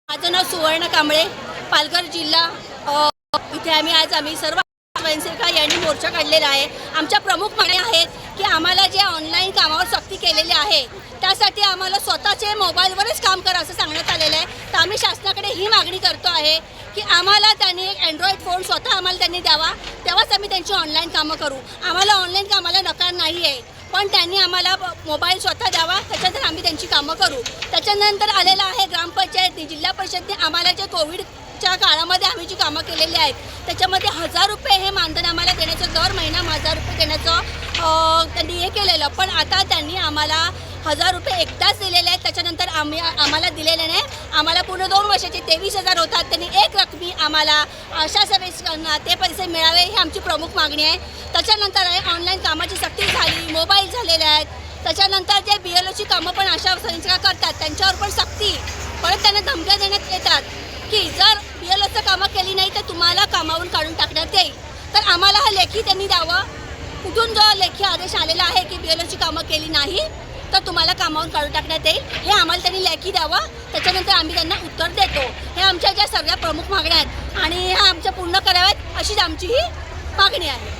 माझं नाव सुवर्ण कांबळे, पालघर जिल्हा। इथे आम्ही सर्व स्वयंसेविका यांनी मोर्चा काढलेला आहे। आमच्या प्रमुख मागण्या आहेत की आम्हाला जे ऑनलाईन कामावर सक्ती केलेली आहे त्यासाठी आम्हाला स्वतःचे मोबाईलवरच काम करा असं सांगण्यात आलेलं आहे। तर आम्ही शासनाकडे ही मागणी करतो आहे की आम्हाला त्यांनी एक अँड्रॉइड फोन स्वतः आम्हाला त्यांनी द्यावा, तेव्हाच आम्ही त्यांची ऑनलाईन कामं करू। आम्हाला ऑनलाईन कामाला नकार नाही आहे, पण त्यांनी आम्हाला मोबाईल स्वतः द्यावा, त्याच्यानंतर आम्ही त्यांची कामं करू। त्याच्यानंतर आलेलं आहे ग्रामपंचायतने, जिल्हा परिषदने आम्हाला जे कोविडच्या काळामध्ये आम्ही जी कामं केलेली आहेत त्याच्यामध्ये 1000 रुपये हे मानधन आम्हाला देण्याचं, दर महिना 1000 रुपये देण्याचं त्यांनी हे केलेलं। पण आता त्यांनी आम्हाला 1000 रुपये एकदाच दिलेले आहेत, त्याच्यानंतर आम्हाला दिलेले नाही। आम्हाला पूर्ण 2 वर्षाचे 23,000 होतात, त्यांनी एक रकमी आम्हाला आशा सेविकांना ते पैसे मिळावे ही आमची प्रमुख मागणी आहे। त्याच्यानंतर आहे ऑनलाईन कामाची सक्ती झाली, मोबाईल झालेले आहेत। त्याच्यानंतर जे BLOची कामं पण आशा सेविका करतात त्यांच्यावर पण सक्ती, परत त्यांना धमक्या देण्यात येतात की जर BLOचं कामं केली नाही तर तुम्हाला कामावरून काढून टाकण्यात येईल। तर आम्हाला हा लेखी त्यांनी द्यावं, कुठून जो लेखी आदेश आलेला आहे की BLOची कामं केली नाही तर तुम्हाला कामावरून काढून टाकण्यात येईल, हे आम्हाला त्यांनी लेखी द्यावं। त्याच्यानंतर आम्ही त्यांना उत्तर देतो। हे आमच्या ज्या सगळ्या प्रमुख मागण्या आहेत आणि ह्या आमच्या पूर्ण कराव्यात अशीच आमची ही मागणी आहे।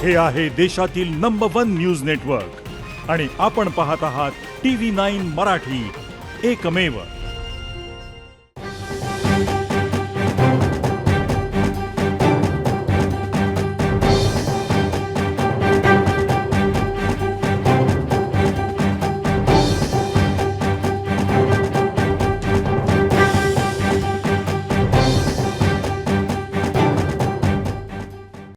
हे आहे देशातील नंबर 1 न्यूज नेटवर्क आणि आपण पाहत आहात TV9 मराठी, एकमेव।